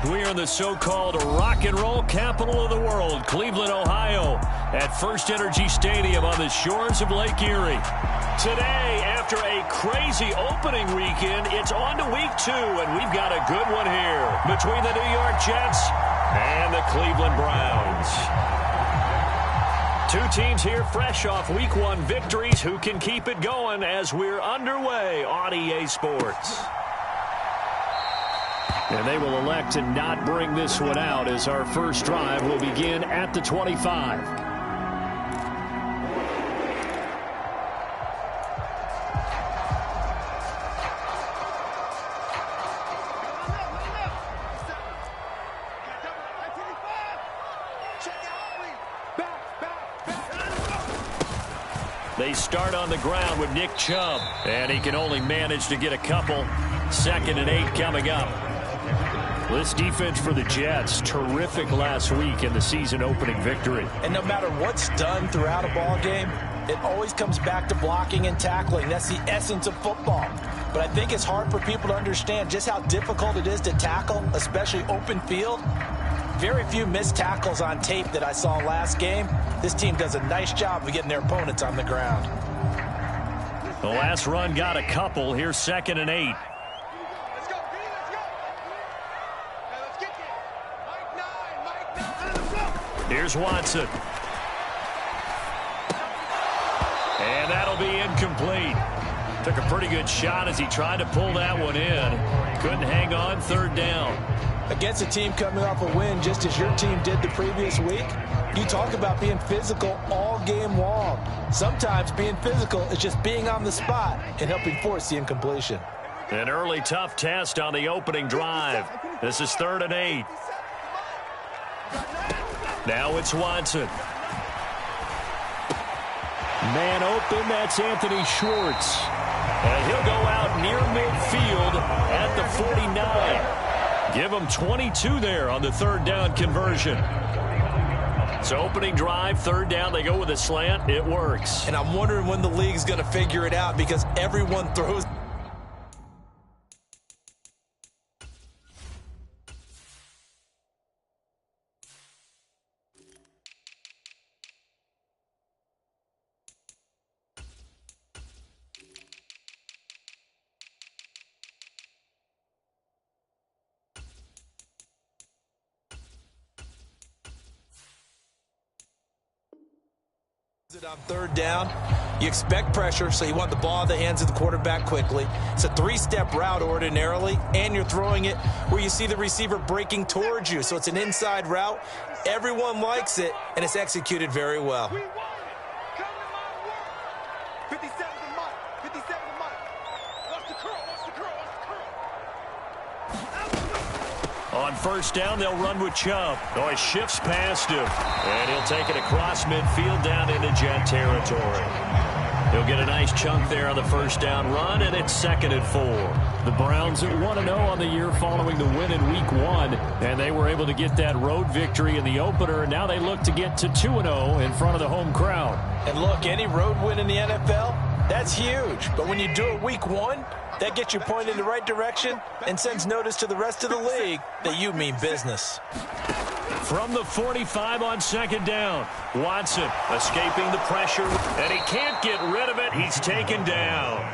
We are in the so-called rock and roll capital of the world, Cleveland, Ohio, at First Energy Stadium on the shores of Lake Erie. Today, after a crazy opening weekend, it's on to week 2, and we've got a good one here between the New York Jets and the Cleveland Browns. Two teams here fresh off week 1 victories who can keep it going as we're underway on EA Sports. And they will elect to not bring this one out as our first drive will begin at the 25. They start on the ground with Nick Chubb, and he can only manage to get a couple. 2nd and 8 coming up. This defense for the Jets, terrific last week in the season-opening victory. And no matter what's done throughout a ball game, it always comes back to blocking and tackling. That's the essence of football. But I think it's hard for people to understand just how difficult it is to tackle, especially open field. Very few missed tackles on tape that I saw last game. This team does a nice job of getting their opponents on the ground. The last run got a couple. Here's 2nd and 8. Here's Watson. And that'll be incomplete. Took a pretty good shot as he tried to pull that one in. Couldn't hang on. 3rd down. Against a team coming off a win just as your team did the previous week, you talk about being physical all game long. Sometimes being physical is just being on the spot and helping force the incompletion. An early tough test on the opening drive. This is 3rd and 8. Now it's Watson. Man open, that's Anthony Schwartz. And he'll go out near midfield at the 49. Give him 22 there on the 3rd down conversion. So opening drive, 3rd down, they go with a slant. It works. And I'm wondering when the league's going to figure it out because everyone throws. On 3rd down, you expect pressure, so you want the ball in the hands of the quarterback quickly. It's a 3-step route ordinarily, and you're throwing it where you see the receiver breaking towards you. So it's an inside route. Everyone likes it, and it's executed very well. On 1st down, they'll run with Chubb. Oh, he shifts past him. And he'll take it across midfield down into Jet territory. He'll get a nice chunk there on the 1st down run, and it's 2nd and 4. The Browns at 1-0 on the year following the win in week 1. And they were able to get that road victory in the opener. And now they look to get to 2-0 in front of the home crowd. And look, any road win in the NFL, that's huge. But when you do it week 1, that gets you pointed in the right direction and sends notice to the rest of the league that you mean business. From the 45 on 2nd down, Watson escaping the pressure, and he can't get rid of it. He's taken down.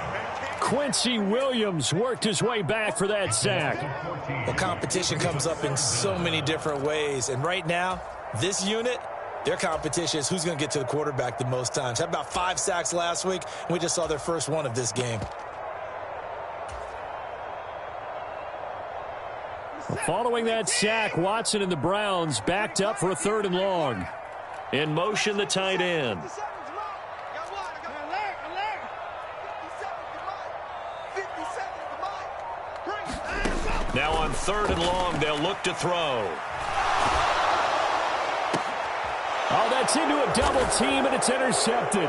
Quincy Williams worked his way back for that sack. The competition comes up in so many different ways, and right now, this unit, their competition is who's going to get to the quarterback the most times. Had about 5 sacks last week, and we just saw their first one of this game. Following that sack, Watson and the Browns backed up for a 3rd and long. In motion, the tight end. Now on 3rd and long, they'll look to throw. Oh, that's into a double team, and it's intercepted.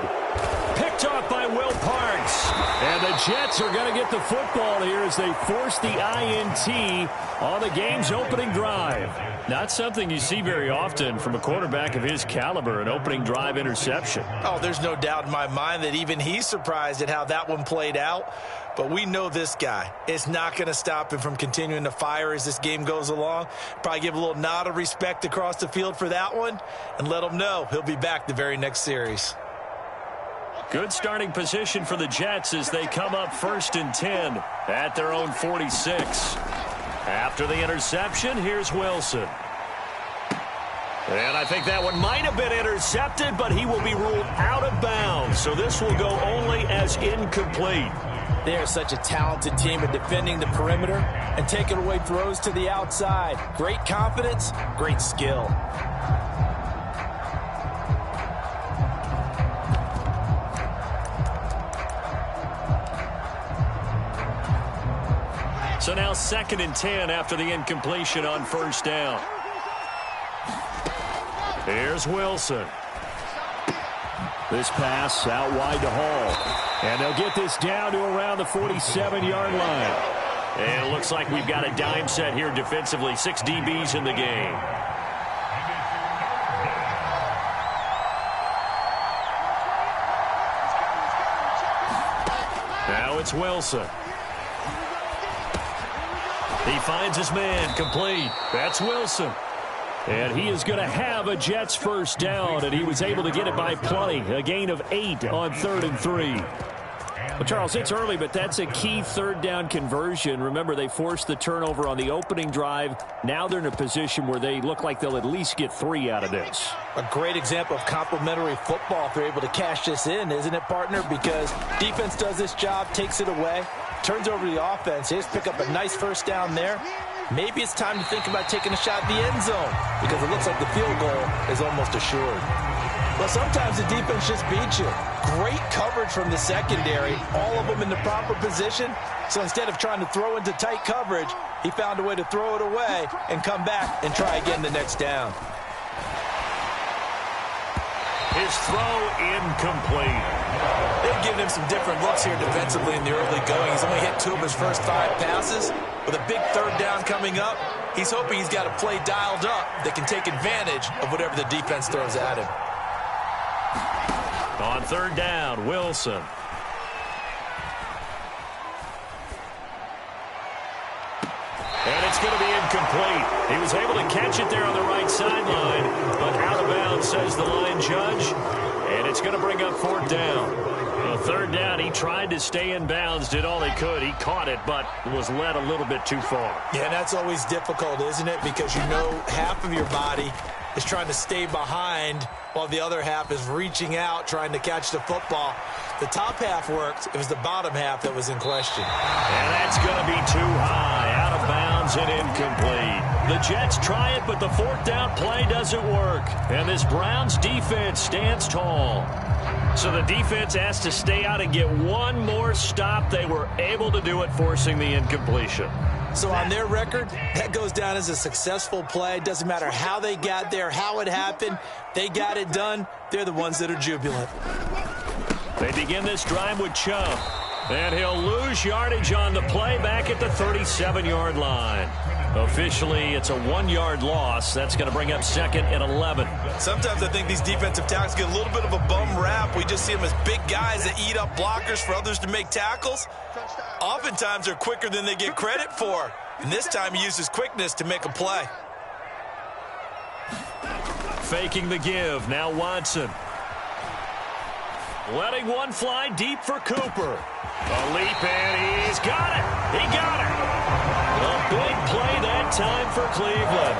Picked off by Will Parks. And the Jets are going to get the football here as they force the INT on the game's opening drive. Not something you see very often from a quarterback of his caliber, an opening drive interception. Oh, there's no doubt in my mind that even he's surprised at how that one played out. But we know this guy is not going to stop him from continuing to fire as this game goes along. Probably give a little nod of respect across the field for that one and let him know he'll be back the very next series. Good starting position for the Jets as they come up 1st and 10 at their own 46. After the interception, here's Wilson. And I think that one might have been intercepted, but he will be ruled out of bounds. So this will go only as incomplete. They are such a talented team at defending the perimeter and taking away throws to the outside. Great confidence, great skill. So now 2nd and 10 after the incompletion on 1st down. Here's Wilson. This pass out wide to Hall. And they'll get this down to around the 47-yard line. And it looks like we've got a dime set here defensively. 6 DBs in the game. Now it's Wilson. He finds his man, complete. That's Wilson. And he is going to have a Jets 1st down, and he was able to get it by plenty. A gain of 8 on 3rd and 3. Well, Charles, it's early, but that's a key 3rd down conversion. Remember, they forced the turnover on the opening drive. Now they're in a position where they look like they'll at least get 3 out of this. A great example of complementary football if they're able to cash this in, isn't it, partner? Because defense does this job, takes it away, turns over to the offense. They just pick up a nice 1st down there. Maybe it's time to think about taking a shot at the end zone because it looks like the field goal is almost assured. Well, sometimes the defense just beats you. Great coverage from the secondary, all of them in the proper position. So instead of trying to throw into tight coverage, he found a way to throw it away and come back and try again the next down. His throw incomplete. They've given him some different looks here defensively in the early going. He's only hit 2 of his first 5 passes. With a big 3rd down coming up, he's hoping he's got a play dialed up that can take advantage of whatever the defense throws at him. On 3rd down, Wilson. And it's going to be incomplete. He was able to catch it there on the right sideline, but out of bounds, says the line judge. And it's going to bring up 4th down. Well, 3rd down, he tried to stay in bounds, did all he could. He caught it, but was led a little bit too far. Yeah, that's always difficult, isn't it? Because you know half of your body is trying to stay behind while the other half is reaching out, trying to catch the football. The top half worked. It was the bottom half that was in question. And that's going to be too high, out of bounds and incomplete. The Jets try it, but the 4th down play doesn't work. And this Browns defense stands tall. So the defense has to stay out and get one more stop. They were able to do it, forcing the incompletion. So on their record, that goes down as a successful play. Doesn't matter how they got there, how it happened. They got it done. They're the ones that are jubilant. They begin this drive with Chubb. And he'll lose yardage on the play back at the 37-yard line. Officially, it's a 1-yard loss. That's going to bring up 2nd and 11. Sometimes I think these defensive tackles get a little bit of a bum rap. We just see them as big guys that eat up blockers for others to make tackles. Oftentimes, they're quicker than they get credit for. And this time, he used his quickness to make a play. Faking the give. Now Watson. Letting one fly deep for Cooper. A leap, and he's got it. He got it. A big play that time for Cleveland.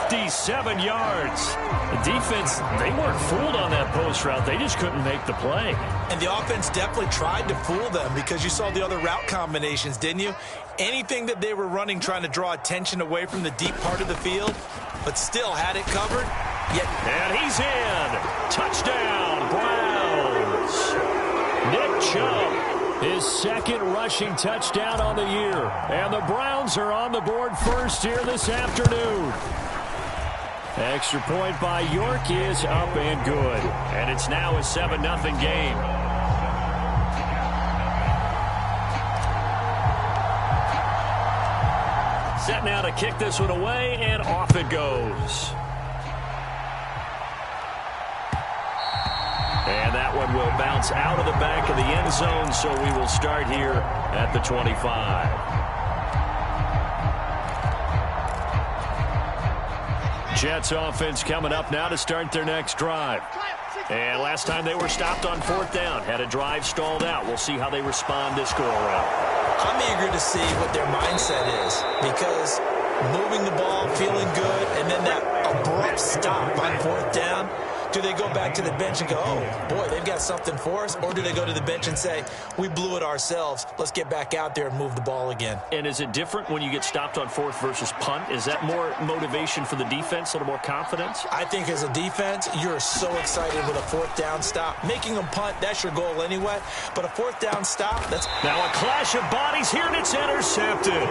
57 yards. The defense, they weren't fooled on that post route. They just couldn't make the play. And the offense definitely tried to fool them because you saw the other route combinations, didn't you? Anything that they were running trying to draw attention away from the deep part of the field, but still had it covered. And he's in. Touchdown, Browns. Nick Chubb, his 2nd rushing touchdown on the year. And the Browns are on the board first here this afternoon. Extra point by York is up and good. And it's now a 7-0 game. Set now to kick this one away, and off it goes. And that one one will bounce out of the back of the end zone, so we will start here at the 25. Jets offense coming up now to start their next drive. And last time they were stopped on 4th down, had a drive stalled out. We'll see how they respond this go-around. I'm eager to see what their mindset is, because moving the ball, feeling good, and then that abrupt stop on 4th down, do they go back to the bench and go, oh, boy, they've got something for us? Or do they go to the bench and say, we blew it ourselves, let's get back out there and move the ball again? And is it different when you get stopped on 4th versus punt? Is that more motivation for the defense, a little more confidence? I think as a defense, you're so excited with a 4th down stop. Making them punt, that's your goal anyway. But a 4th down stop, that's... Now a clash of bodies here, and it's intercepted.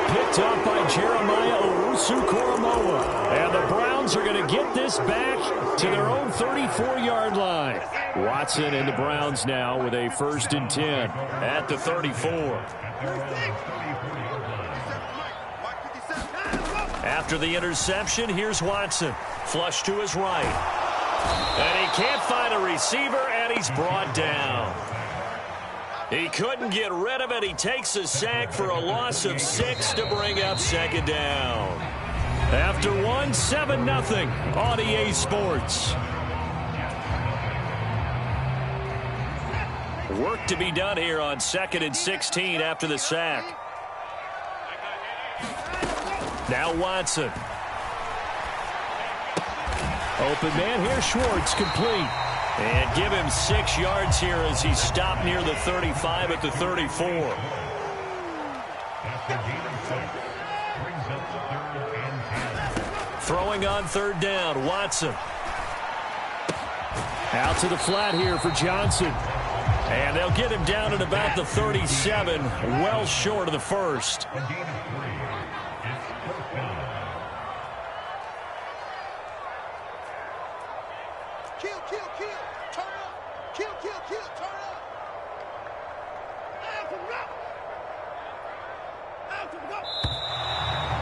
Picked off by Jeremiah Owusu-Koramoah. And the Browns are going to get this back to their own 34-yard line. Watson and the Browns now with a 1st and 10 at the 34. After the interception, here's Watson. Flush to his right. And he can't find a receiver, and he's brought down. He couldn't get rid of it. He takes a sack for a loss of 6 to bring up 2nd down. After 1, 7-0 on EA Sports. Work to be done here on 2nd and 16 after the sack. Now Watson. Open man here, Schwartz, complete. And give him 6 yards here as he stopped near the 35 at the 34. Throwing on 3rd down, Watson. Out to the flat here for Johnson. And they'll get him down at about the 37, well short of the 1st.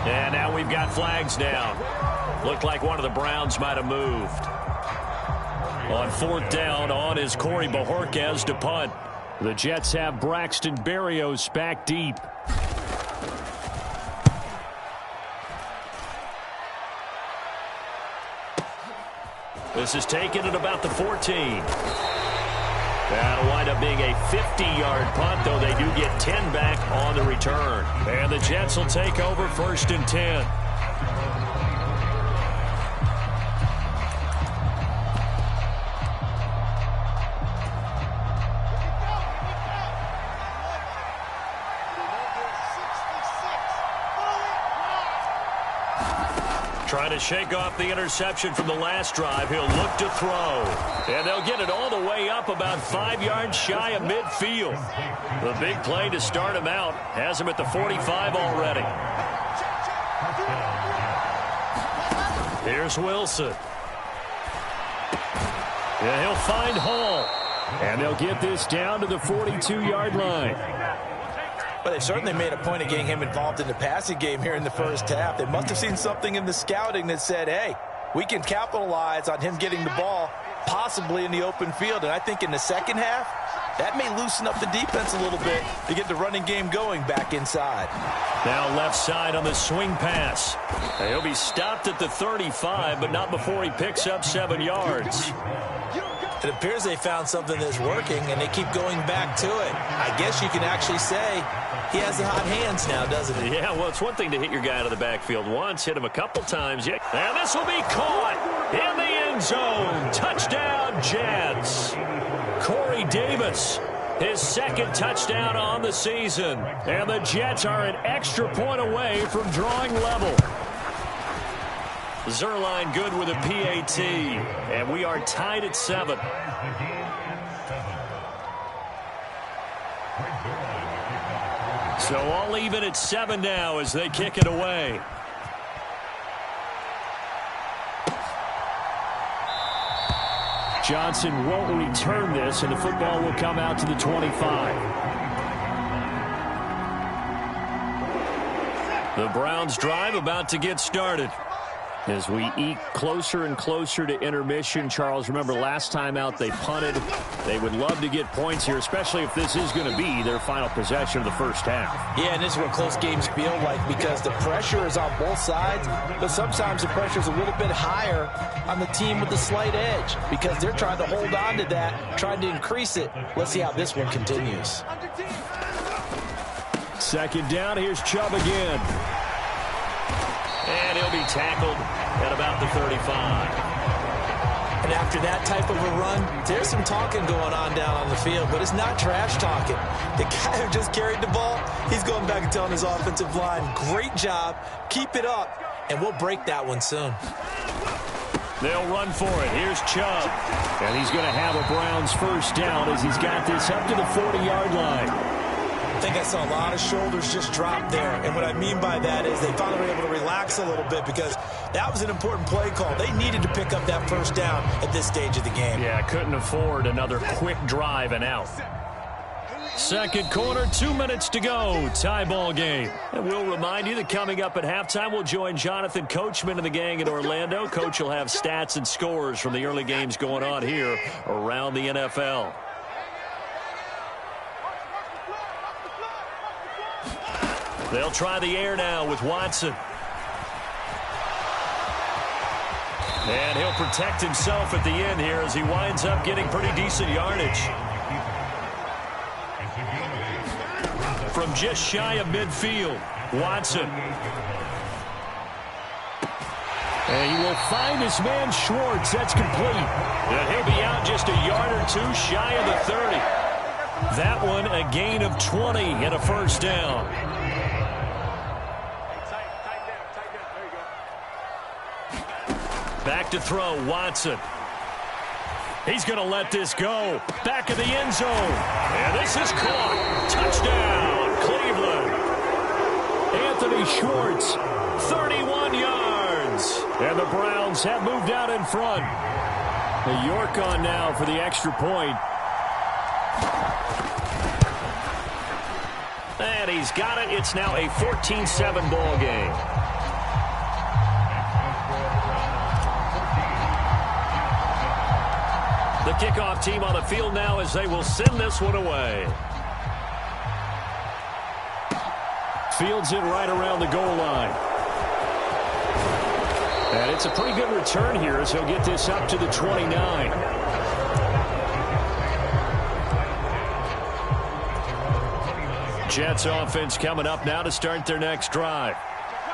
And now we've got flags down. Looked like one of the Browns might have moved. On 4th down, on is Corey Bojorquez to punt. The Jets have Braxton Berrios back deep. This is taken at about the 14. That'll wind up being a 50-yard punt, though they do get 10 back on the return. And the Jets will take over 1st and 10. Trying to shake off the interception from the last drive. He'll look to throw. And they'll get it all the way up about 5 yards shy of midfield. The big play to start him out has him at the 45 already. Here's Wilson. Yeah, he'll find Hall. And they'll get this down to the 42-yard line. But they certainly made a point of getting him involved in the passing game here in the 1st half. They must have seen something in the scouting that said, hey, we can capitalize on him getting the ball possibly in the open field. And I think in the 2nd half, that may loosen up the defense a little bit to get the running game going back inside. Now left side on the swing pass. He'll be stopped at the 35, but not before he picks up 7 yards. It appears they found something that's working, and they keep going back to it. I guess you can actually say he has the hot hands now, doesn't he? Yeah, well, it's one thing to hit your guy out of the backfield once, hit him a couple times. Yeah. And this will be caught in the end zone. Touchdown, Jets. Corey Davis, his 2nd touchdown on the season. And the Jets are an extra point away from drawing level. Zerline good with a PAT, and we are tied at 7. So all even at 7 now as they kick it away. Johnson won't return this, and the football will come out to the 25. The Browns drive about to get started. As we eke closer and closer to intermission, Charles, remember last time out they punted. They would love to get points here, especially if this is going to be their final possession of the first half. Yeah, and this is what close games feel like because the pressure is on both sides, but sometimes the pressure is a little bit higher on the team with the slight edge because they're trying to hold on to that, trying to increase it. Let's see how this one continues. Second down, here's Chubb again. And he'll be tackled at about the 35. And after that type of a run, there's some talking going on down on the field, but it's not trash talking. The guy who just carried the ball, he's going back and telling his offensive line, great job, keep it up, and we'll break that one soon. They'll run for it. Here's Chubb. And he's going to have a Browns first down as he's got this up to the 40-yard line. I think I saw a lot of shoulders just drop there. And what I mean by that is they finally were able to relax a little bit because that was an important play call. They needed to pick up that first down at this stage of the game. Yeah, couldn't afford another quick drive and out. Second quarter, 2 minutes to go. Tie ball game. And we'll remind you that coming up at halftime, we'll join Jonathan Coachman and the gang in Orlando. Coach will have stats and scores from the early games going on here around the NFL. They'll try the air now with Watson. And he'll protect himself at the end here as he winds up getting pretty decent yardage. From just shy of midfield, Watson. And he will find his man Schwartz. That's complete. And he'll be out just a yard or two shy of the 30. That one a gain of 20 and a first down. Back to throw, Watson. He's going to let this go. Back of the end zone. And this is caught. Touchdown, Cleveland. Anthony Schwartz, 31 yards. And the Browns have moved out in front. The York on now for the extra point. And he's got it. It's now a 14-7 ball game. The kickoff team on the field now as they will send this one away. Fields it right around the goal line. And it's a pretty good return here as he'll get this up to the 29. Jets offense coming up now to start their next drive.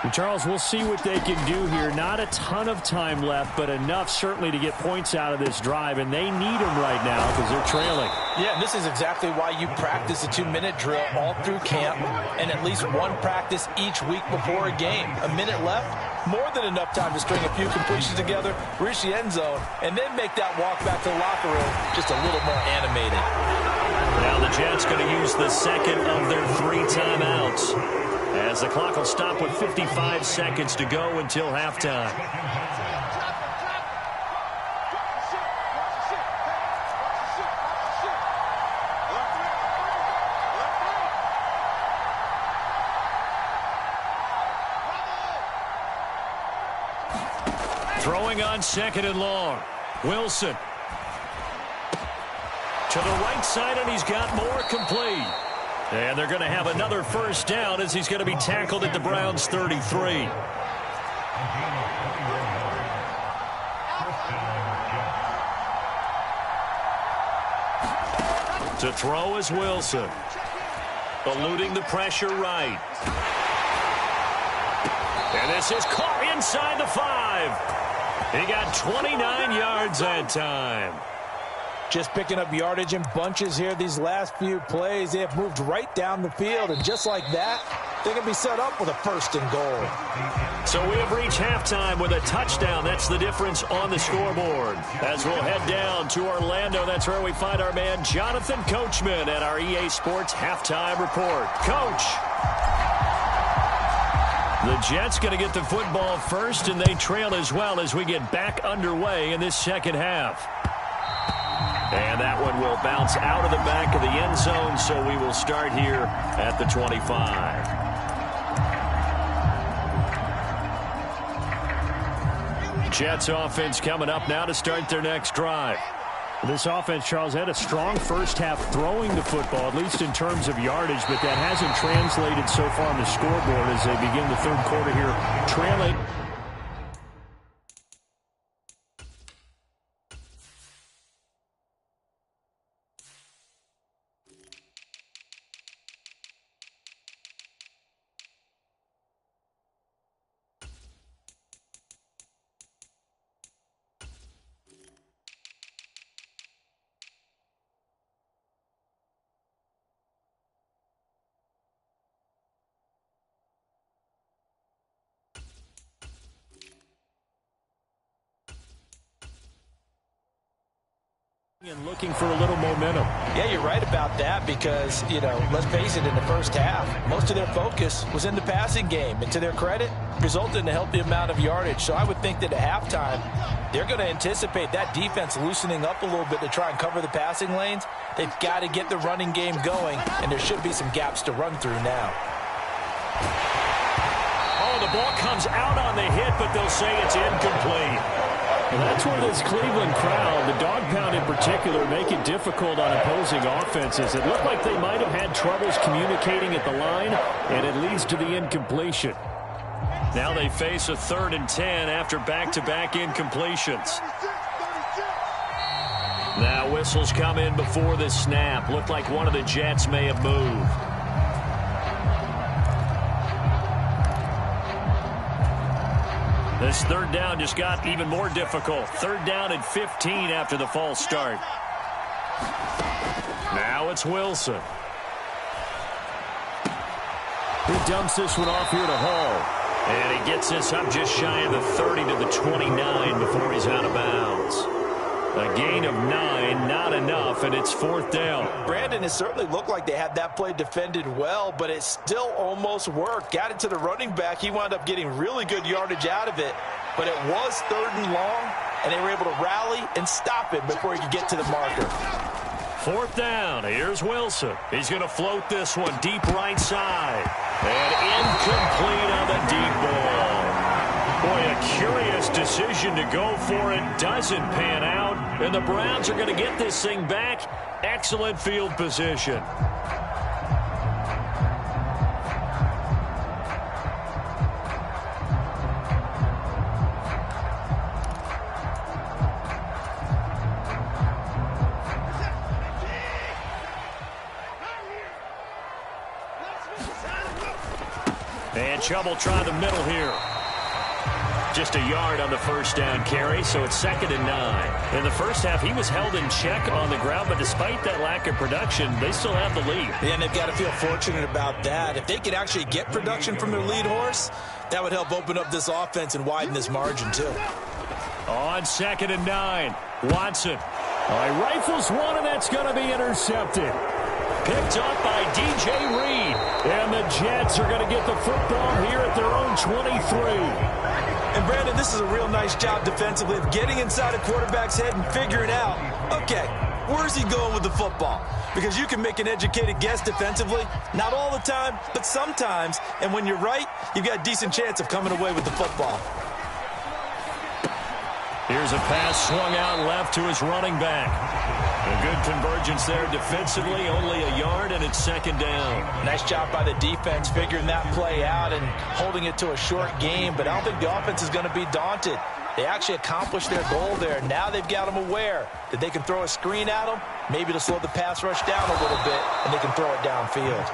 And Charles, we'll see what they can do here. Not a ton of time left, but enough certainly to get points out of this drive, and they need them right now because they're trailing. Yeah, and this is exactly why you practice a 2-minute drill all through camp and at least one practice each week before a game. A minute left, more than enough time to string a few completions together, reach the end zone, and then make that walk back to the locker room just a little more animated. Now the Jets going to use the second of their 3 timeouts, as the clock will stop with 55 seconds to go until halftime. Throwing on second and long. Wilson. To the right side, and he's got more complete. And they're going to have another first down as he's going to be tackled at the Browns' 33. To throw is Wilson. Eluding the pressure right. And this is caught inside the 5. He got 29 yards that time. Just picking up yardage in bunches here these last few plays. They have moved right down the field, and just like that, they can be set up with a first and goal. So we have reached halftime with a touchdown. That's the difference on the scoreboard. As we'll head down to Orlando, that's where we find our man Jonathan Coachman at our EA Sports Halftime Report. Coach. The Jets going to get the football first, and they trail as well as we get back underway in this second half. And that one will bounce out of the back of the end zone, so we will start here at the 25. Jets offense coming up now to start their next drive. This offense, Charles, had a strong first half throwing the football, at least in terms of yardage, but that hasn't translated so far on the scoreboard as they begin the third quarter here trailing. And looking for a little momentum. Yeah, you're right about that because, let's face it, in the first half, most of their focus was in the passing game. And to their credit, resulted in a healthy amount of yardage. So I would think that at halftime, they're going to anticipate that defense loosening up a little bit to try and cover the passing lanes. They've got to get the running game going, and there should be some gaps to run through now. Oh, the ball comes out on the hit, but they'll say it's incomplete. And that's where this Cleveland crowd, the dog pound in particular, make it difficult on opposing offenses. It looked like they might have had troubles communicating at the line, and it leads to the incompletion. Now they face a 3rd and 10 after back-to-back incompletions. Now whistles come in before the snap. Looked like one of the Jets may have moved. This 3rd down just got even more difficult. 3rd down and 15 after the false start. Now it's Wilson. He dumps this one off here to Hall. And he gets this up just shy of the 30 to the 29 before he's out of bounds. A gain of 9, not enough, and it's 4th down. Brandon, it certainly looked like they had that play defended well, but it still almost worked. Got it to the running back. He wound up getting really good yardage out of it, but it was 3rd and long, and they were able to rally and stop it before he could get to the marker. 4th down. Here's Wilson. He's going to float this one deep right side. And incomplete on the deep ball. Boy, a curious decision to go for it. Doesn't pan out. And the Browns are going to get this thing back. Excellent field position. And Chubb try the middle here. Just a yard on the first down carry, so it's 2nd and 9. In the first half, he was held in check on the ground, but despite that lack of production, they still have the lead. Yeah, and they've got to feel fortunate about that. If they could actually get production from their lead horse, that would help open up this offense and widen this margin, too. On 2nd and 9, Watson. He rifles one, and that's going to be intercepted. Picked up by DJ Reed. And the Jets are going to get the football here at their own 23. And, Brandon, this is a real nice job defensively of getting inside a quarterback's head and figuring out, okay, where's he going with the football? Because you can make an educated guess defensively, not all the time, but sometimes. And when you're right, you've got a decent chance of coming away with the football. Here's a pass swung out left to his running back. A good convergence there defensively, only a yard, and it's 2nd down. Nice job by the defense figuring that play out and holding it to a short game, but I don't think the offense is going to be daunted. They actually accomplished their goal there. Now they've got them aware that they can throw a screen at them, maybe to slow the pass rush down a little bit, and they can throw it downfield.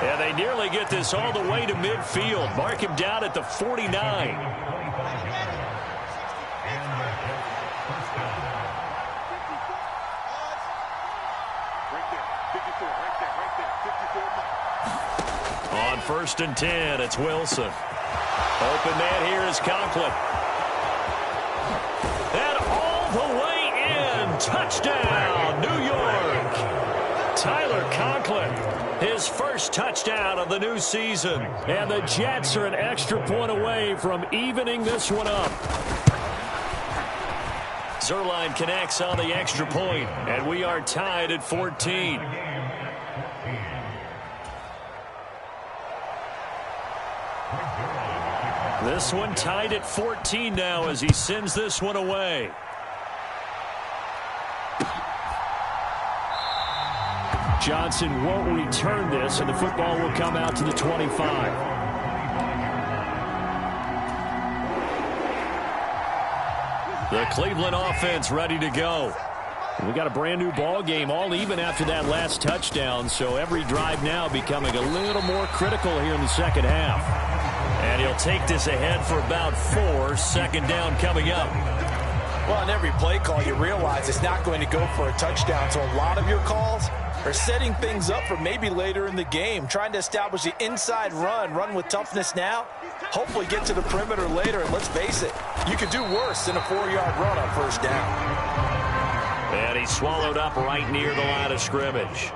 Yeah, they nearly get this all the way to midfield. Mark him down at the 49. On 1st and 10, it's Wilson. Open man here is Conklin. And all the way in. Touchdown, New York. Tyler Conklin, his first touchdown of the new season. And the Jets are an extra point away from evening this one up. Zerline connects on the extra point, and we are tied at 14. This one tied at 14 now as he sends this one away. Johnson won't return this, and the football will come out to the 25. The Cleveland offense ready to go. We got a brand new ball game, all even after that last touchdown, so every drive now becoming a little more critical here in the second half. And he'll take this ahead for about 4. Second down coming up. Well, on every play call, you realize it's not going to go for a touchdown, so a lot of your calls are setting things up for maybe later in the game, trying to establish the inside run with toughness now, hopefully get to the perimeter later, and let's face it, you could do worse than a 4-yard run on first down. And he's swallowed up right near the line of scrimmage.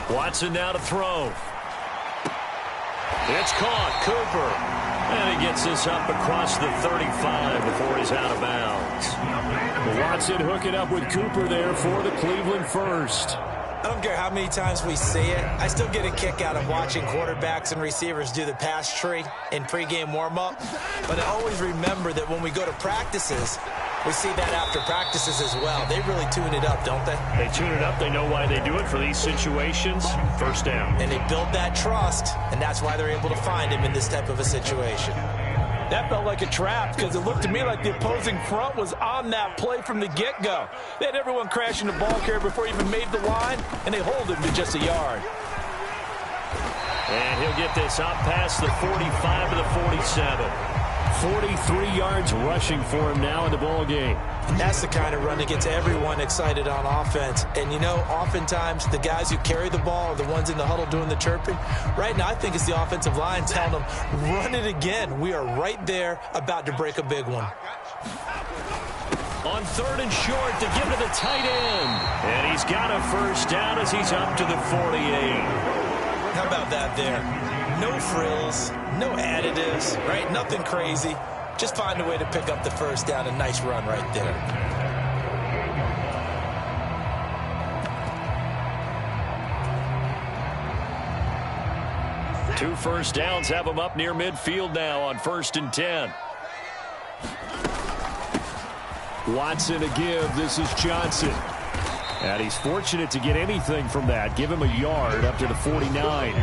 Watson now to throw. It's caught. Cooper. And he gets this up across the 35 before he's out of bounds. Watson hooking up with Cooper there for the Cleveland first. I don't care how many times we see it. I still get a kick out of watching quarterbacks and receivers do the pass tree in pregame warm-up. But I always remember that when we go to practices, we see that after practices as well. They really tune it up, don't they? They tune it up. They know why they do it for these situations. First down. And they build that trust, and that's why they're able to find him in this type of a situation. That felt like a trap because it looked to me like the opposing front was on that play from the get-go. They had everyone crashing the ball carrier before he even made the line, and they hold him to just a yard. And he'll get this up past the 45 to the 47. 43 yards rushing for him now in the ball game. That's the kind of run that gets everyone excited on offense. And, you know, oftentimes the guys who carry the ball are the ones in the huddle doing the chirping. Right now, I think it's the offensive line telling them, run it again. We are right there about to break a big one. On 3rd and short to give to the tight end. And he's got a first down as he's up to the 48. How about that there? No frills, no additives, right? Nothing crazy. Just find a way to pick up the first down. A nice run right there. Two first downs have him up near midfield now on 1st and 10. Watson a give. This is Johnson. And he's fortunate to get anything from that. Give him a yard up to the 49.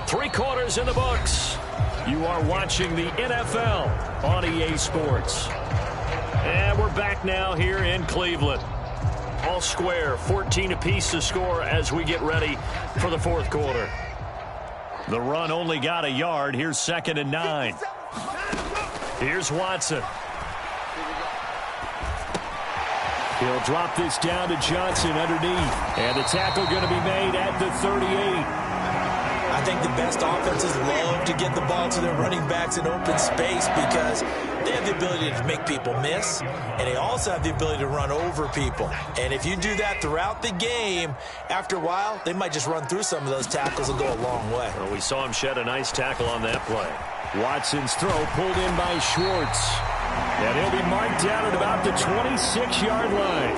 3 quarters in the books. You are watching the NFL on EA Sports. And we're back now here in Cleveland. All square, 14 apiece to score as we get ready for the 4th quarter. The run only got a yard. Here's 2nd and 9. Here's Watson. He'll drop this down to Johnson underneath. And the tackle going to be made at the 38. I think the best offenses love to get the ball to their running backs in open space because they have the ability to make people miss, and they also have the ability to run over people. And if you do that throughout the game, after a while, they might just run through some of those tackles and go a long way. Well, we saw him shed a nice tackle on that play. Watson's throw pulled in by Schwartz. And he'll be marked down at about the 26-yard line.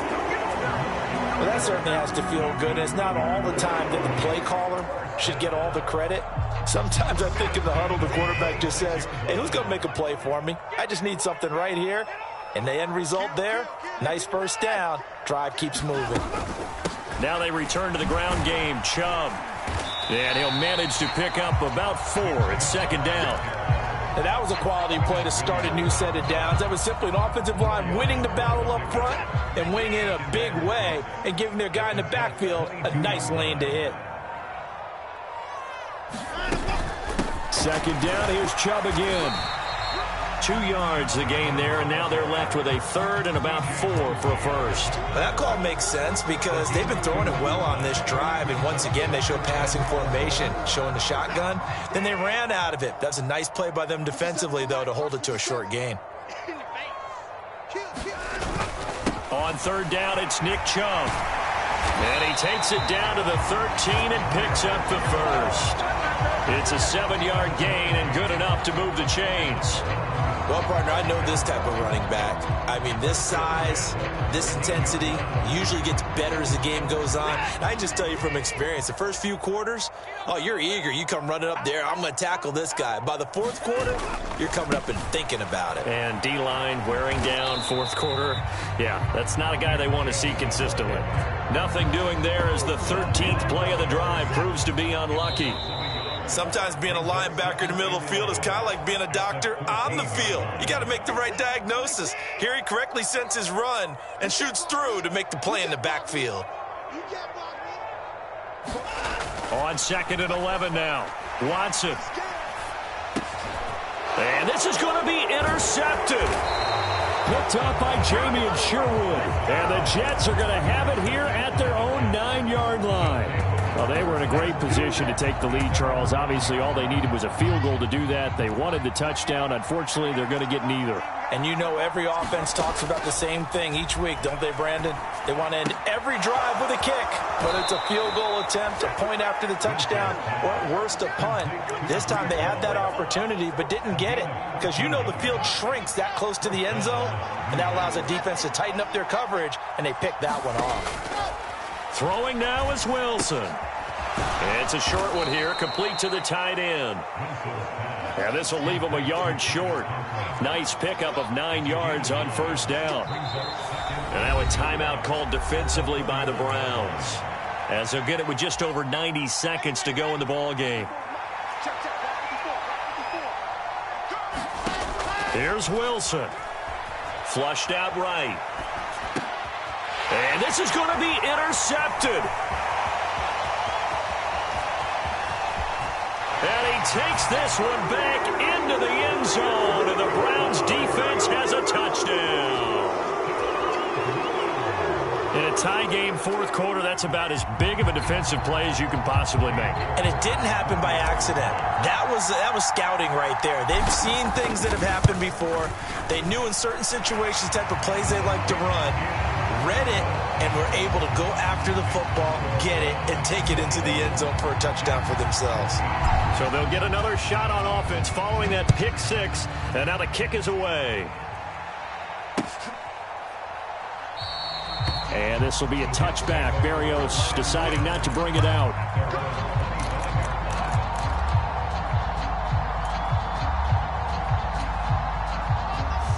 Well, that certainly has to feel good. It's not all the time that the play caller should get all the credit. Sometimes I think in the huddle, the quarterback just says, hey, who's going to make a play for me? I just need something right here. And the end result there, nice first down. Drive keeps moving. Now they return to the ground game. Chubb. And he'll manage to pick up about 4. It's 2nd down. And that was a quality play to start a new set of downs. That was simply an offensive line winning the battle up front and winning in a big way and giving their guy in the backfield a nice lane to hit. 2nd down, here's Chubb again. 2 yards the gain there, and now they're left with a 3rd and about 4 for a first. Well, that call makes sense because they've been throwing it well on this drive, and once again they show passing formation, showing the shotgun. Then they ran out of it. That's a nice play by them defensively, though, to hold it to a short gain. On 3rd down, it's Nick Chubb. And he takes it down to the 13 and picks up the first. It's a 7-yard gain and good enough to move the chains. Well, partner, I know this type of running back. I mean, this size, this intensity usually gets better as the game goes on. And I just tell you from experience, the first few quarters, oh, you're eager. You come running up there, I'm going to tackle this guy. By the fourth quarter, you're coming up and thinking about it. And D-line wearing down fourth quarter. Yeah, that's not a guy they want to see consistently. Nothing doing there as the 13th play of the drive proves to be unlucky. Sometimes being a linebacker in the middle of the field is kind of like being a doctor on the field. You got to make the right diagnosis. Here he correctly sends his run and shoots through to make the play in the backfield. On 2nd and 11 now. Watson. And this is going to be intercepted. Picked up by Jamie and Sherwood. And the Jets are going to have it here at their own 9-yard line. Well, they were in a great position to take the lead, Charles. Obviously, all they needed was a field goal to do that. They wanted the touchdown. Unfortunately, they're going to get neither. And you know every offense talks about the same thing each week, don't they, Brandon? They want to end every drive with a kick, whether it's a field goal attempt, a point after the touchdown, or at worst, a punt. This time they had that opportunity but didn't get it because you know the field shrinks that close to the end zone, and that allows the defense to tighten up their coverage, and they picked that one off. Throwing now is Wilson. It's a short one here, complete to the tight end. And this will leave him a yard short. Nice pickup of 9 yards on first down. And now a timeout called defensively by the Browns, as they'll get it with just over 90 seconds to go in the ball game. Here's Wilson. Flushed out right. And this is going to be intercepted. And he takes this one back into the end zone, and the Browns defense has a touchdown. In a tie game, fourth quarter, that's about as big of a defensive play as you can possibly make. And it didn't happen by accident. That was scouting right there. They've seen things that have happened before. They knew in certain situations the type of plays they like to run, read it, and were able to go after the football, get it, and take it into the end zone for a touchdown for themselves. So they'll get another shot on offense following that pick six, and now the kick is away. And this will be a touchback. Berrios deciding not to bring it out.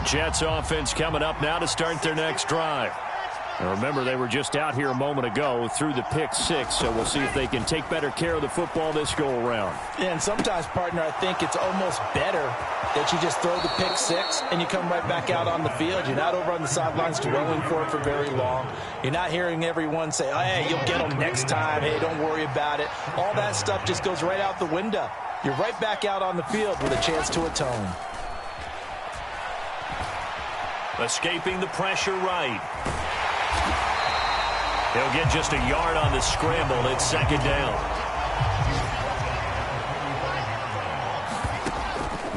Jets offense coming up now to start their next drive. And remember, they were just out here a moment ago through the pick six, so we'll see if they can take better care of the football this go-around. Yeah, and sometimes, partner, I think it's almost better that you just throw the pick six and you come right back out on the field. You're not over on the sidelines dwelling for it for very long. You're not hearing everyone say, oh, hey, you'll get them next time. Hey, don't worry about it. All that stuff just goes right out the window. You're right back out on the field with a chance to atone. Escaping the pressure right. He'll get just a yard on the scramble. It's second down.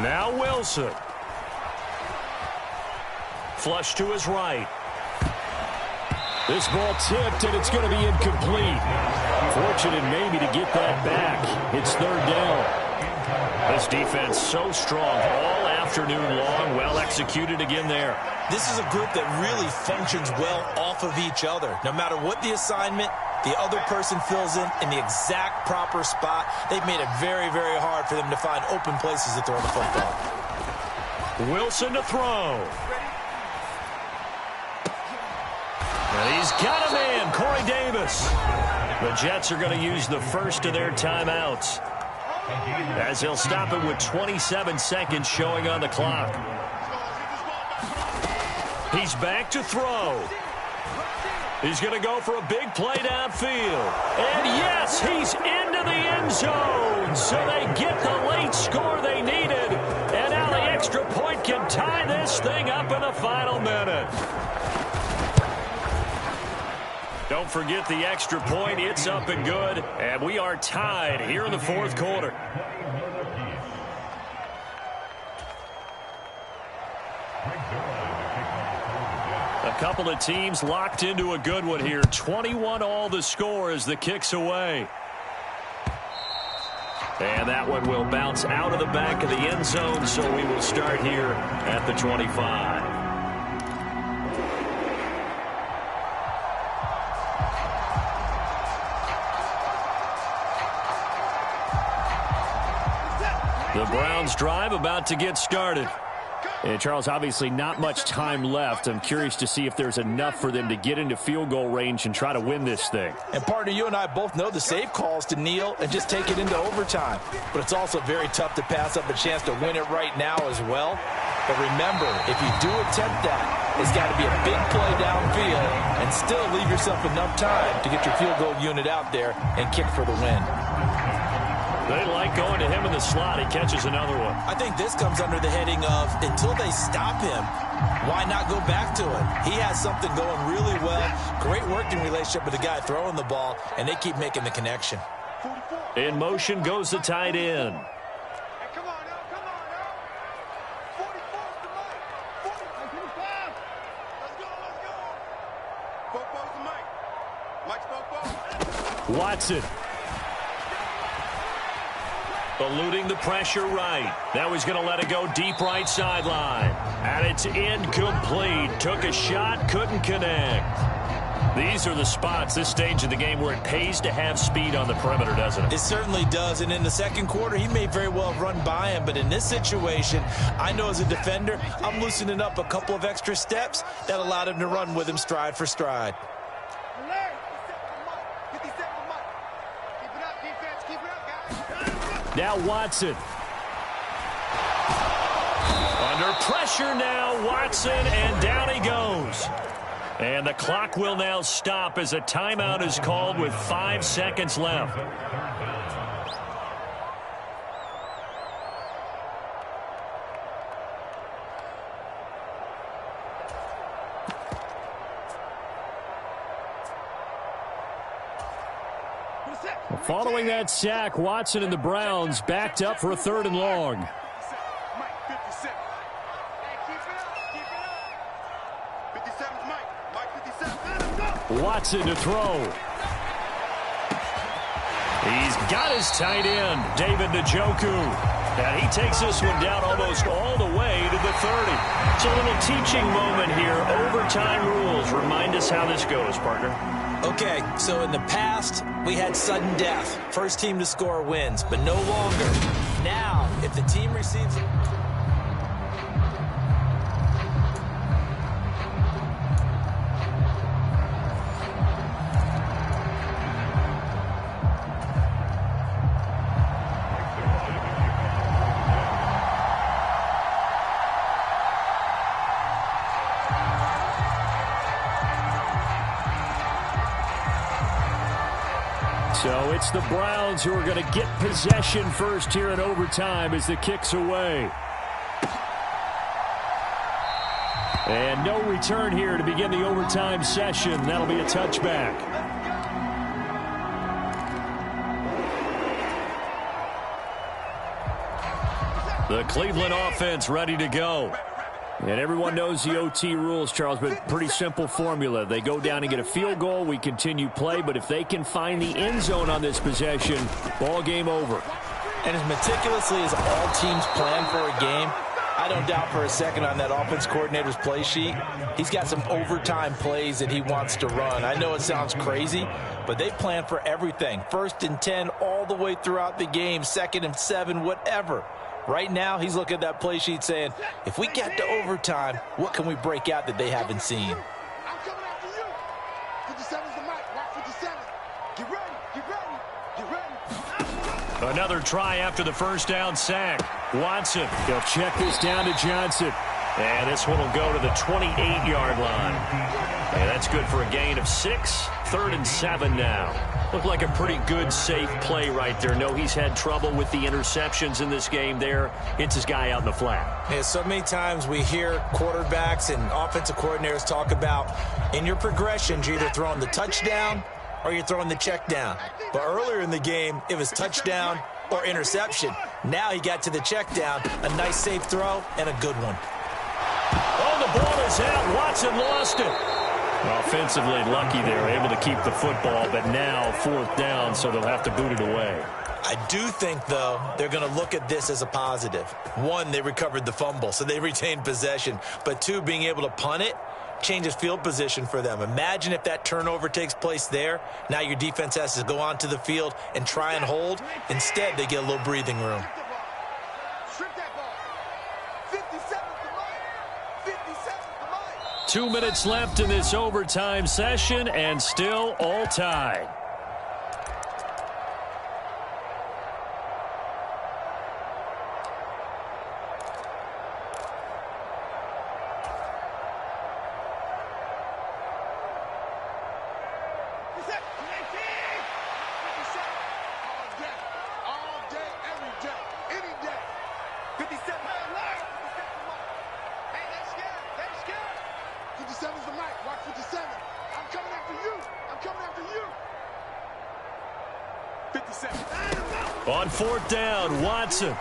Now Wilson. Flush to his right. This ball tipped, and it's going to be incomplete. Fortunate maybe to get that back. It's third down. This defense so strong all afternoon long. Well executed again there. This is a group that really functions well off of each other. No matter what the assignment, the other person fills in the exact proper spot. They've made it very, very hard for them to find open places to throw the football. Wilson to throw. And he's got a man, Corey Davis. The Jets are going to use the first of their timeouts, as they'll stop it with 27 seconds showing on the clock. He's back to throw. He's going to go for a big play downfield. And yes, he's into the end zone. So they get the late score they needed. And now the extra point can tie this thing up in the final minute. Don't forget the extra point. It's up and good. And we are tied here in the fourth quarter. A couple of teams locked into a good one here. 21 all the score as the kick's away. And that one will bounce out of the back of the end zone, so we will start here at the 25. The Browns drive about to get started. And Charles, obviously not much time left. I'm curious to see if there's enough for them to get into field goal range and try to win this thing. And partner, you and I both know the safe calls to kneel and just take it into overtime. But it's also very tough to pass up a chance to win it right now as well. But remember, if you do attempt that, it's got to be a big play downfield and still leave yourself enough time to get your field goal unit out there and kick for the win. They like going to him in the slot. He catches another one. I think this comes under the heading of, until they stop him, why not go back to it? He has something going really well. Great working relationship with the guy throwing the ball, and they keep making the connection. In motion goes the tight end. Watson. Eluding the pressure right. Now he's going to let it go deep right sideline. And it's incomplete. Took a shot, couldn't connect. These are the spots, this stage of the game, where it pays to have speed on the perimeter, doesn't it? It certainly does. And in the second quarter, he may very well have run by him. But in this situation, I know as a defender, I'm loosening up a couple of extra steps that allowed him to run with him stride for stride. Now Watson. Under pressure now, Watson, and down he goes. And the clock will now stop as a timeout is called with 5 seconds left. Following that sack, Watson and the Browns backed up for a 3rd and long. Watson to throw. He's got his tight end, David Njoku. And he takes this one down almost all the way to the 30. It's a little teaching moment here. Overtime rules. Remind us how this goes, partner. Okay, so in the past, we had sudden death. First team to score wins, but no longer. Now, if the team receives... So it's the Browns who are going to get possession first here in overtime as the kick's away. And no return here to begin the overtime session. That'll be a touchback. The Cleveland offense ready to go. And everyone knows the OT rules, Charles, but pretty simple formula. They go down and get a field goal, we continue play, but if they can find the end zone on this possession, ball game over. And as meticulously as all teams plan for a game, I don't doubt for a second on that offense coordinator's play sheet, he's got some overtime plays that he wants to run. I know it sounds crazy, but they plan for everything. 1st and 10 all the way throughout the game, 2nd and 7, whatever. Right now, he's looking at that play sheet saying, if we get to overtime, what can we break out that they haven't seen? I'm coming after you. 57's the mic. Rock 57. Get ready. Get ready. Get ready. Another try after the first down sack. Watson. They'll check this down to Johnson. And this one will go to the 28-yard line. And that's good for a gain of 6. 3rd and 7 now. Looked like a pretty good, safe play right there. No, he's had trouble with the interceptions in this game there. Hits his guy out in the flat. Yeah, so many times we hear quarterbacks and offensive coordinators talk about in your progressions, you're either throwing the touchdown or you're throwing the check down. But earlier in the game, it was touchdown or interception. Now he got to the check down, a nice safe throw, and a good one. Oh, the ball is out. Watson lost it. Offensively lucky they were able to keep the football, but now 4th down, so they'll have to boot it away. I do think, though, they're going to look at this as a positive. One, they recovered the fumble, so they retained possession. But two, being able to punt it changes field position for them. Imagine if that turnover takes place there. Now your defense has to go onto the field and try and hold. Instead, they get a little breathing room. Strip that ball. 57 to mine. 57 to mine. 2 minutes left in this overtime session, and still all tied. On fourth down, Watson.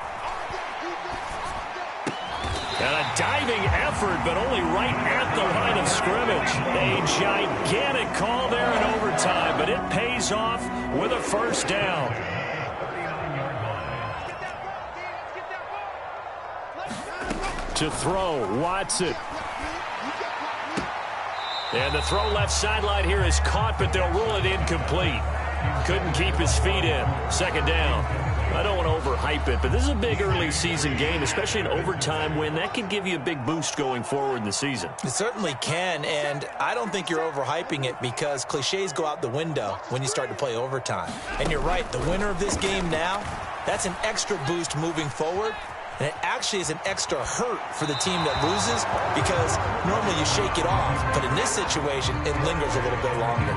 And a diving effort, but only right at the line of scrimmage. A gigantic call there in overtime, but it pays off with a first down. To throw, Watson. And the throw left sideline here is caught, but they'll rule it incomplete. Couldn't keep his feet in. Second down. I don't want to overhype it, but this is a big early season game, especially an overtime win. That could give you a big boost going forward in the season. It certainly can, and I don't think you're overhyping it because cliches go out the window when you start to play overtime. And you're right, the winner of this game now, that's an extra boost moving forward. And it actually is an extra hurt for the team that loses because normally you shake it off. But in this situation, it lingers a little bit longer.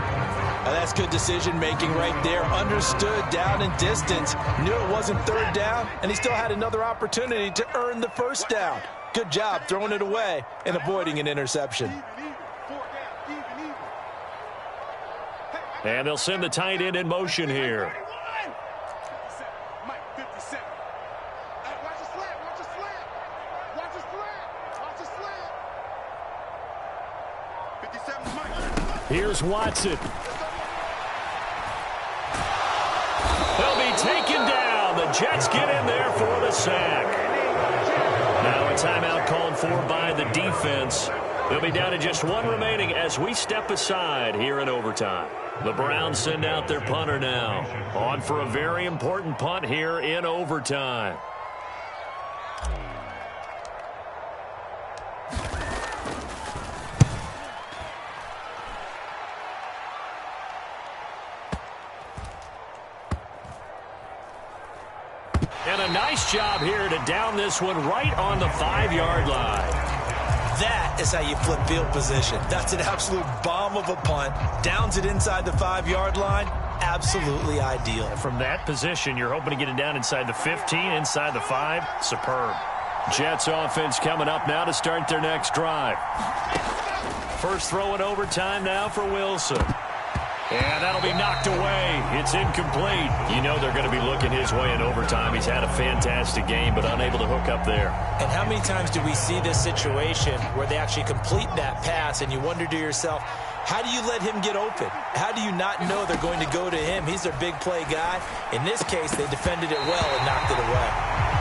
Now that's good decision-making right there. Understood down and distance. Knew it wasn't third down, and he still had another opportunity to earn the first down. Good job throwing it away and avoiding an interception. And they'll send the tight end in motion here. Here's Watson. They'll be taken down. The Jets get in there for the sack. Now a timeout called for by the defense. They'll be down to just one remaining as we step aside here in overtime. The Browns send out their punter now. On for a very important punt here in overtime. And a nice job here to down this one right on the 5-yard line. That is how you flip field position. That's an absolute bomb of a punt. Downs it inside the 5-yard line. Absolutely ideal. From that position, you're hoping to get it down inside the 15, inside the 5. Superb. Jets offense coming up now to start their next drive. First throw in overtime now for Wilson. And that'll be knocked away. It's incomplete. You know they're going to be looking his way in overtime. He's had a fantastic game, but unable to hook up there. And how many times do we see this situation where they actually complete that pass and you wonder to yourself, how do you let him get open? How do you not know they're going to go to him? He's their big play guy. In this case, they defended it well and knocked it away.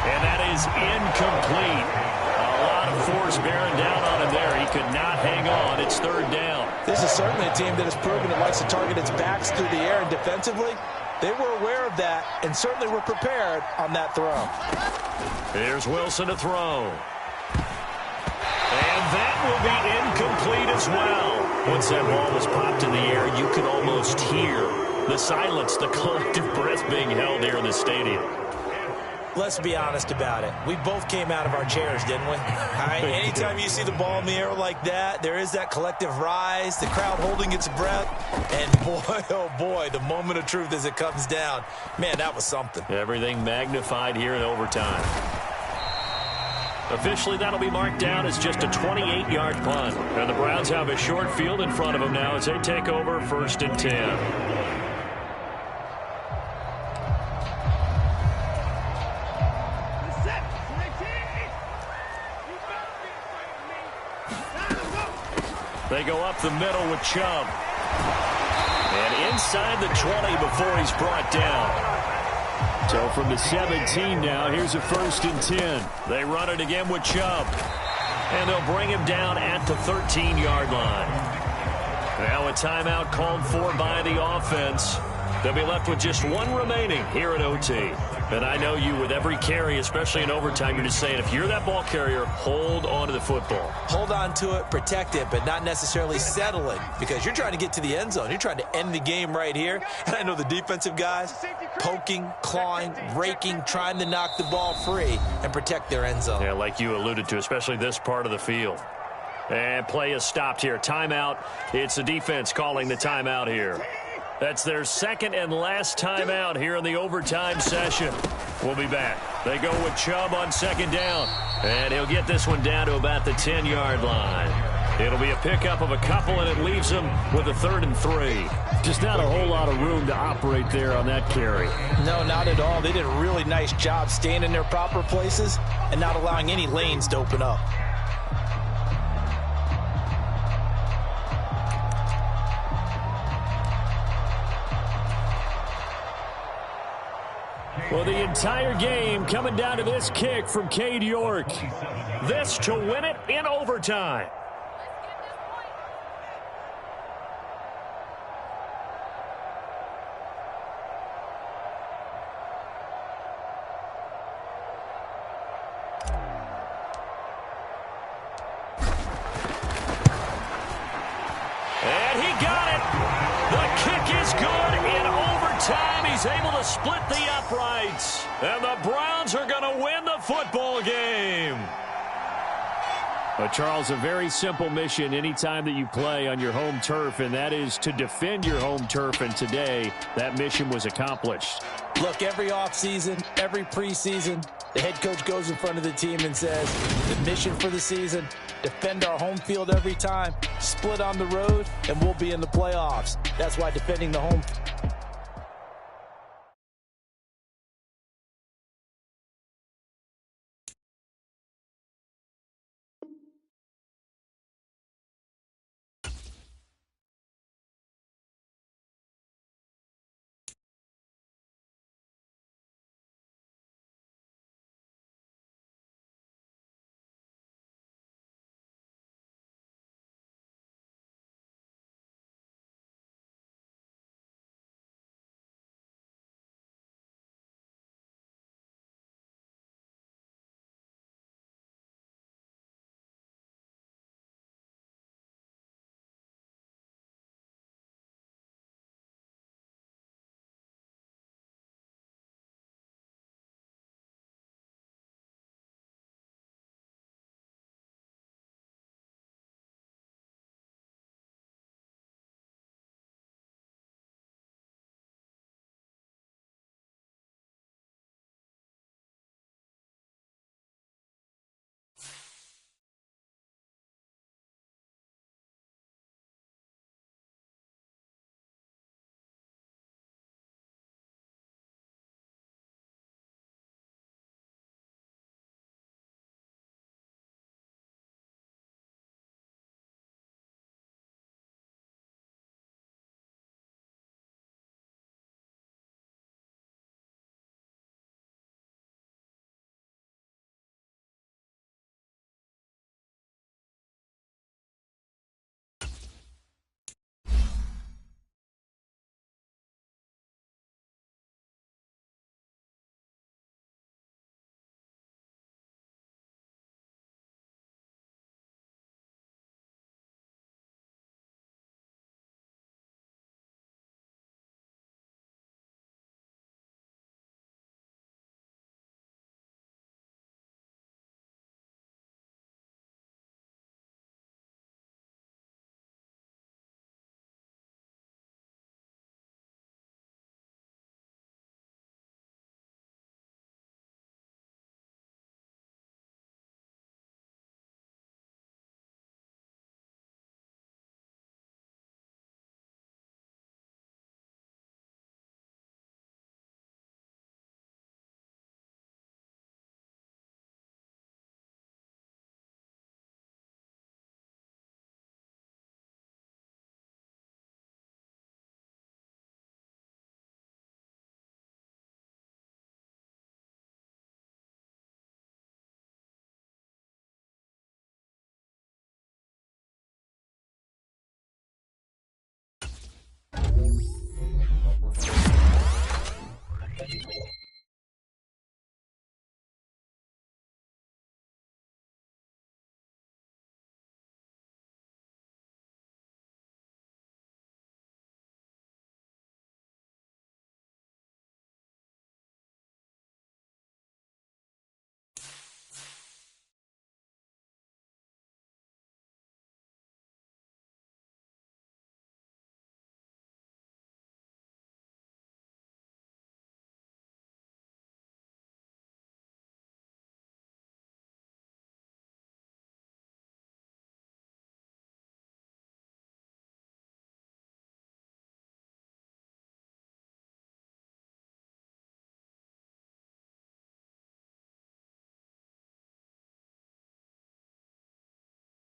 And that is incomplete. A lot of force bearing down on him there. He could not hang on. It's third down. This is certainly a team that has proven it likes to target its backs through the air, and defensively, they were aware of that and certainly were prepared on that throw. Here's Wilson to throw. And that will be incomplete as well. Once that ball was popped in the air, you could almost hear the silence, the collective breath being held here in the stadium. Let's be honest about it. We both came out of our chairs, didn't we? All right, anytime you see the ball in the air like that, there is that collective rise, the crowd holding its breath, and boy, oh boy, the moment of truth as it comes down. Man, that was something. Everything magnified here in overtime. Officially, that'll be marked down as just a 28-yard punt. And the Browns have a short field in front of them now as they take over 1st and 10. They go up the middle with Chubb. And inside the 20 before he's brought down. So from the 17 now, here's a 1st and 10. They run it again with Chubb. And they'll bring him down at the 13-yard line. Now a timeout called for by the offense. They'll be left with just one remaining here at OT. And I know you, with every carry, especially in overtime, you're just saying, if you're that ball carrier, hold on to the football. Hold on to it, protect it, but not necessarily settle it, because you're trying to get to the end zone. You're trying to end the game right here. And I know the defensive guys poking, clawing, raking, trying to knock the ball free and protect their end zone. Yeah, like you alluded to, especially this part of the field. And play is stopped here. Timeout. It's the defense calling the timeout here. That's their second and last timeout here in the overtime session. We'll be back. They go with Chubb on 2nd down. And he'll get this one down to about the 10-yard line. It'll be a pickup of a couple, and it leaves them with a 3rd and 3. Just not a whole lot of room to operate there on that carry. No, not at all. They did a really nice job staying in their proper places and not allowing any lanes to open up. Well, the entire game coming down to this kick from Cade York. This to win it in overtime. And he got it. The kick is good in overtime. He's able to split the uprights. And the Browns are going to win the football game. But, Charles, a very simple mission anytime that you play on your home turf, and that is to defend your home turf. And today, that mission was accomplished. Look, every offseason, every preseason, the head coach goes in front of the team and says, the mission for the season, defend our home field every time, split on the road, and we'll be in the playoffs. That's why defending the home